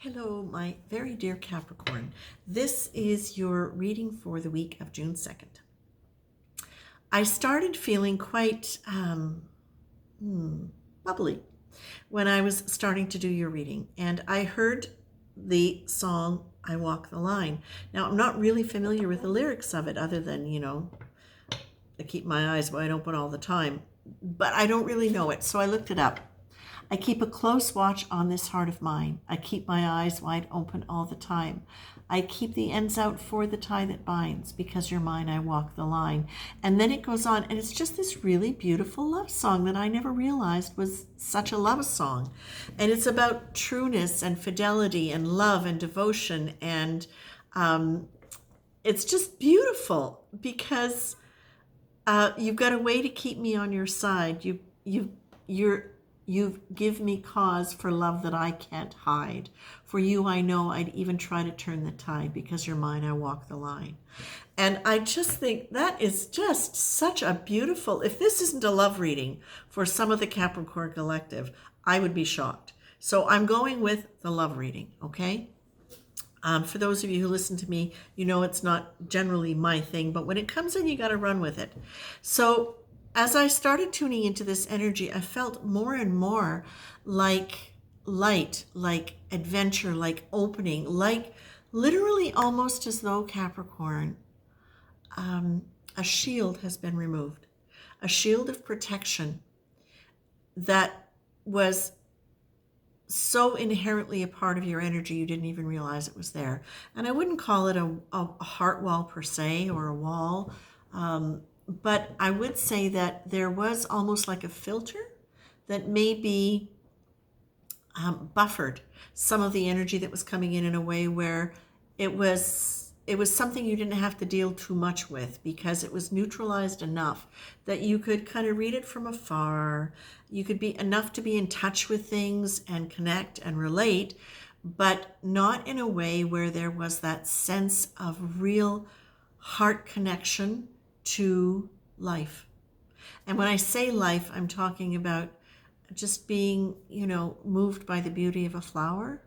Hello, my very dear Capricorn. This is your reading for the week of June 2nd. I started feeling quite bubbly when I was starting to do your reading, and I heard the song I Walk the Line. Now, I'm not really familiar with the lyrics of it other than, I keep my eyes wide open all the time, but I don't really know it, so I looked it up. I keep a close watch on this heart of mine. I keep my eyes wide open all the time. I keep the ends out for the tie that binds. Because you're mine, I walk the line. And then it goes on, and it's just this really beautiful love song that I never realized was such a love song. And it's about trueness and fidelity and love and devotion. And it's just beautiful because you've got a way to keep me on your side. You give me cause for love that I can't hide. For you, I know I'd even try to turn the tide. Because you're mine, I walk the line. And I just think that is just such a beautiful, if this isn't a love reading for some of the Capricorn collective, I would be shocked. So I'm going with the love reading, okay? For those of you who listen to me, you know it's not generally my thing, but when it comes in, you got to run with it. So as I started tuning into this energy, I felt more and more like light, like adventure, like opening, like literally almost as though Capricorn, a shield has been removed, a shield of protection that was so inherently a part of your energy you didn't even realize it was there. And I wouldn't call it a heart wall per se or a wall, but I would say that there was almost like a filter that maybe buffered some of the energy that was coming in a way where it was something you didn't have to deal too much with because it was neutralized enough that you could kind of read it from afar. You could be enough to be in touch with things and connect and relate, but not in a way where there was that sense of real heart connection to life. And when I say life, I'm talking about just being, moved by the beauty of a flower.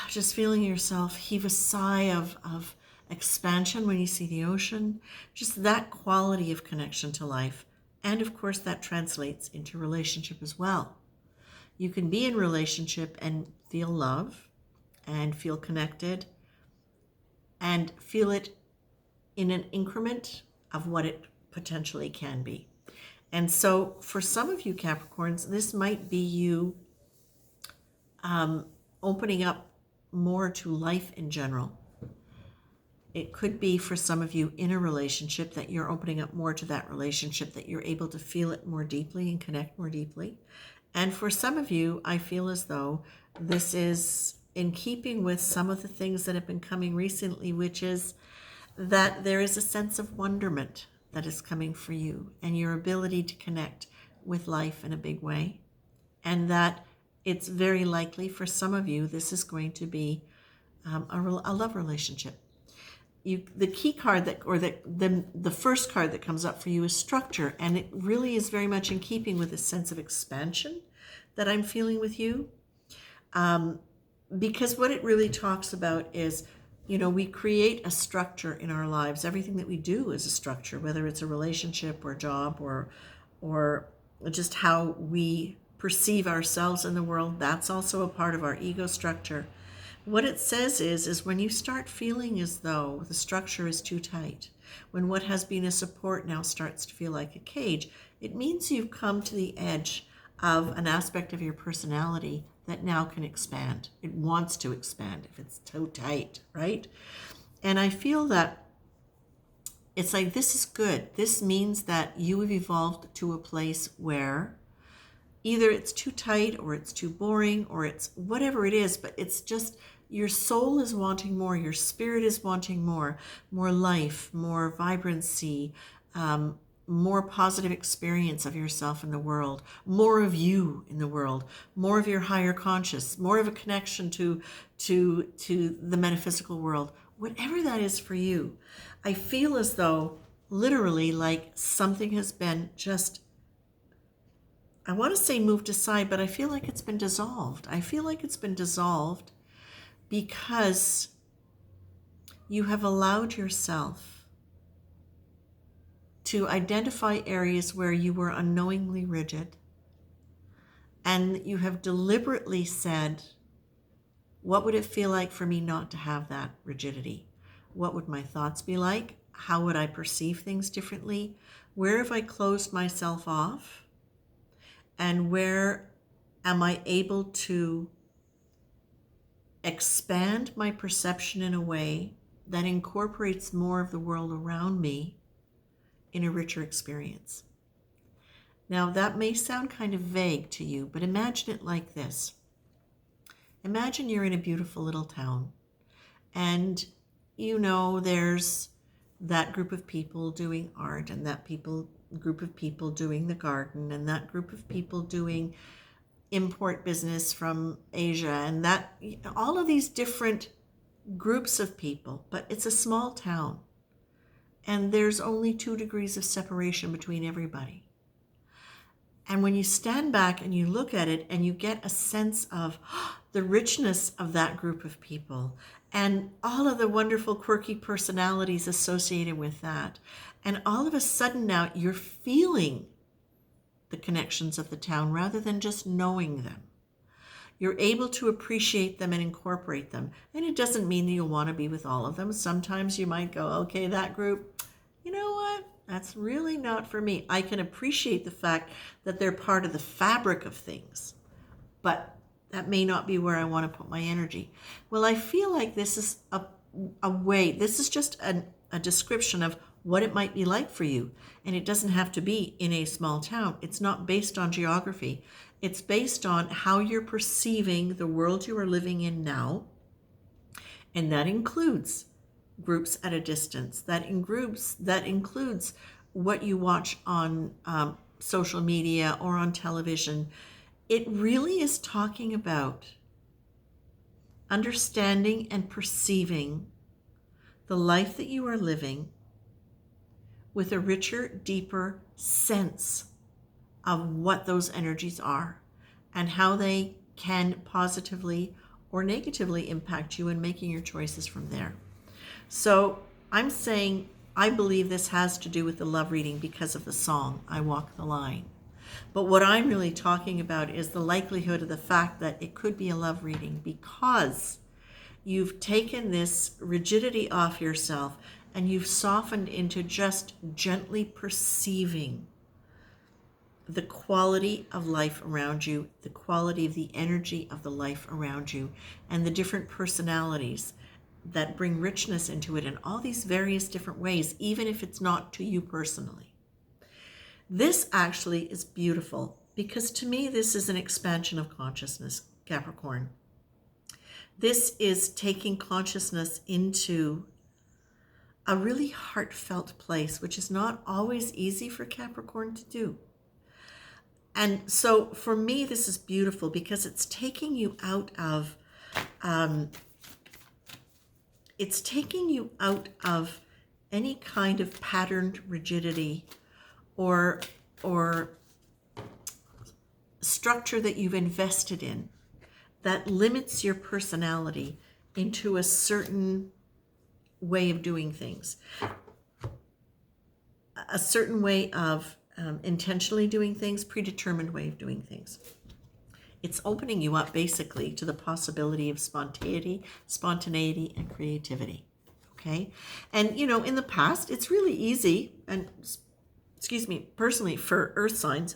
Just feeling yourself heave a sigh of expansion when you see the ocean. Just that quality of connection to life. And of course, that translates into relationship as well. You can be in relationship and feel love and feel connected and feel it in an increment of what it potentially can be. And so for some of you Capricorns, this might be you opening up more to life in general. It could be for some of you in a relationship that you're opening up more to that relationship, that you're able to feel it more deeply and connect more deeply. And for some of you, I feel as though this is in keeping with some of the things that have been coming recently, which is that there is a sense of wonderment that is coming for you and your ability to connect with life in a big way. And that it's very likely for some of you, this is going to be a love relationship. The key card the first card that comes up for you is structure, and it really is very much in keeping with a sense of expansion that I'm feeling with you, because what it really talks about is, we create a structure in our lives. Everything that we do is a structure, whether it's a relationship or job or just how we perceive ourselves in the world. That's also a part of our ego structure. What it says is when you start feeling as though the structure is too tight, when what has been a support now starts to feel like a cage, it means you've come to the edge of an aspect of your personality that now can expand. It wants to expand if it's too tight, right? And I feel that it's like, this is good. This means that you have evolved to a place where either it's too tight or it's too boring or it's whatever it is, but it's just your soul is wanting more, your spirit is wanting more life, more vibrancy, more positive experience of yourself in the world, more of you in the world, more of your higher conscious, more of a connection to the metaphysical world, whatever that is for you. I feel as though literally like something has been just I want to say moved aside, but I feel like it's been dissolved. I feel like it's been dissolved because you have allowed yourself to identify areas where you were unknowingly rigid, and you have deliberately said, what would it feel like for me not to have that rigidity? What would my thoughts be like? How would I perceive things differently? Where have I closed myself off? And where am I able to expand my perception in a way that incorporates more of the world around me in a richer experience? Now, that may sound kind of vague to you, but imagine it like this. Imagine you're in a beautiful little town, and there's that group of people doing art, and that group of people doing the garden, and that group of people doing import business from Asia, and that all of these different groups of people. But it's a small town, and there's only 2 degrees of separation between everybody. And when you stand back and you look at it and you get a sense of the richness of that group of people and all of the wonderful quirky personalities associated with that, and all of a sudden now you're feeling the connections of the town rather than just knowing them. You're able to appreciate them and incorporate them. And it doesn't mean that you'll want to be with all of them. Sometimes you might go, okay, that group, you know what? That's really not for me. I can appreciate the fact that they're part of the fabric of things, but that may not be where I want to put my energy. Well, I feel like this is a way, this is just a description of what it might be like for you. And it doesn't have to be in a small town. It's not based on geography. It's based on how you're perceiving the world you are living in now. And that includes groups at a distance. That includes what you watch on social media or on television. It really is talking about understanding and perceiving the life that you are living with a richer, deeper sense of what those energies are and how they can positively or negatively impact you in making your choices from there. So I'm saying I believe this has to do with the love reading because of the song, I Walk the Line. But what I'm really talking about is the likelihood of the fact that it could be a love reading because you've taken this rigidity off yourself and you've softened into just gently perceiving the quality of life around you, the quality of the energy of the life around you, and the different personalities that bring richness into it in all these various different ways, even if it's not to you personally. This actually is beautiful because to me, this is an expansion of consciousness, Capricorn. This is taking consciousness into a really heartfelt place, which is not always easy for Capricorn to do. And so for me, this is beautiful because it's taking you out of any kind of patterned rigidity or structure that you've invested in that limits your personality into a certain way of doing things, a certain way of intentionally doing things, predetermined way of doing things. It's opening you up basically to the possibility of spontaneity and creativity. Okay. And in the past, it's really easy, and personally for earth signs,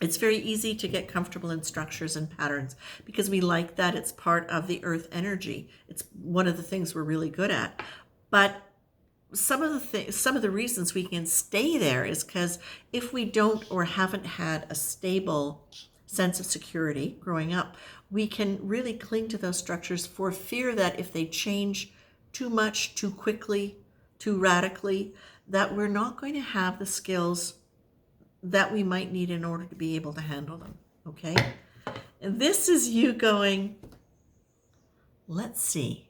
it's very easy to get comfortable in structures and patterns because we like that. It's part of the earth energy. It's one of the things we're really good at. But some of the reasons we can stay there is because if we don't or haven't had a stable sense of security growing up, we can really cling to those structures for fear that if they change too much, too quickly, too radically, that we're not going to have the skills that we might need in order to be able to handle them. Okay? And this is you going, let's see.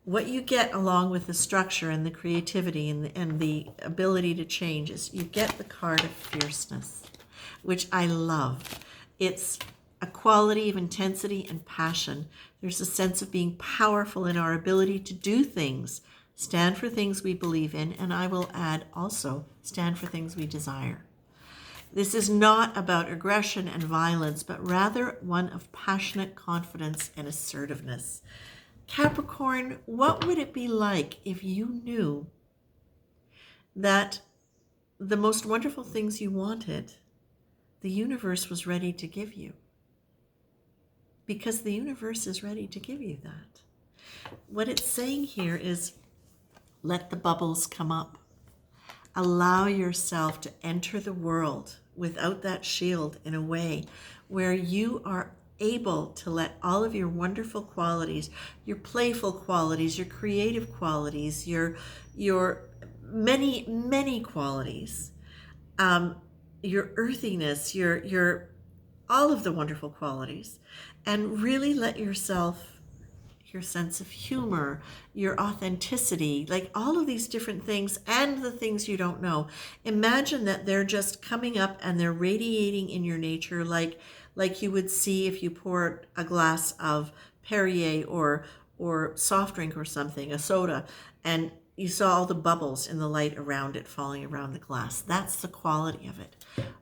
What you get along with the structure and the creativity and the ability to change is you get the card of fierceness. which I love. It's a quality of intensity and passion. There's a sense of being powerful in our ability to do things, stand for things we believe in, and I will add also stand for things we desire. This is not about aggression and violence, but rather one of passionate confidence and assertiveness. Capricorn, what would it be like if you knew that the most wonderful things you wanted, the universe was ready to give you? Because the universe is ready to give you that. What it's saying here is let the bubbles come up. Allow yourself to enter the world without that shield in a way where you are able to let all of your wonderful qualities, your playful qualities, your creative qualities, your many qualities, your earthiness, your all of the wonderful qualities, and really let yourself, your sense of humor, your authenticity, like all of these different things and the things you don't know. Imagine that they're just coming up and they're radiating in your nature like you would see if you poured a glass of Perrier or soft drink or something, a soda, and you saw all the bubbles in the light around it falling around the glass. That's the quality of it.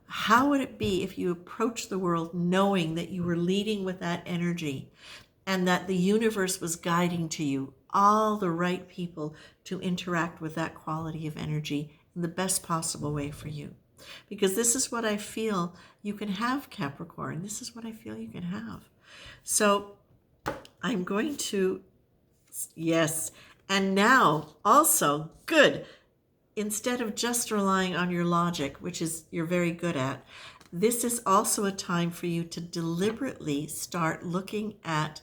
How would it be if you approached the world knowing that you were leading with that energy and that the universe was guiding to you all the right people to interact with that quality of energy in the best possible way for you? Because this is what I feel you can have, Capricorn. This is what I feel you can have. So I'm going to, yes. And now also, good. Instead of just relying on your logic, which is you're very good at, this is also a time for you to deliberately start looking at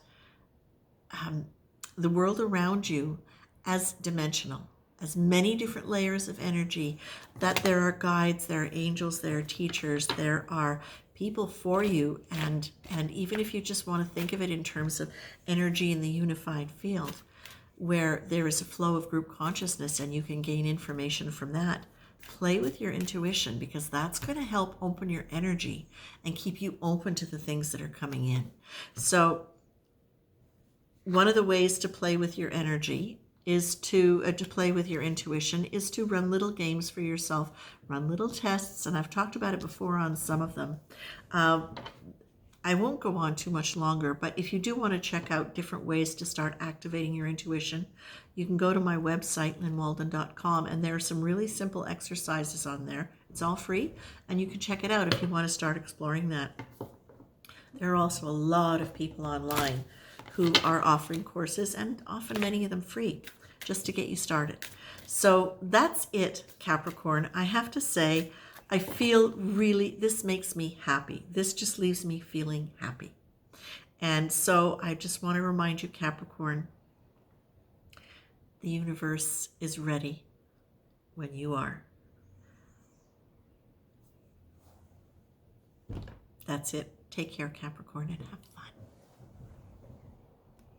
the world around you as dimensional, as many different layers of energy, that there are guides, there are angels, there are teachers, there are people for you. And even if you just want to think of it in terms of energy in the unified field, where there is a flow of group consciousness and you can gain information from that, play with your intuition, because that's going to help open your energy and keep you open to the things that are coming in. So one of the ways to play with your energy is to play with your intuition is to run little games for yourself, run little tests, and I've talked about it before on some of them. I won't go on too much longer, but if you do want to check out different ways to start activating your intuition, you can go to my website, lynwalden.com, and there are some really simple exercises on there. It's all free, and you can check it out if you want to start exploring that. There are also a lot of people online who are offering courses, and often many of them free, just to get you started. So that's it, Capricorn. I have to say, I feel really, this makes me happy. This just leaves me feeling happy. And so I just want to remind you, Capricorn, the universe is ready when you are. That's it. Take care, Capricorn, and have fun.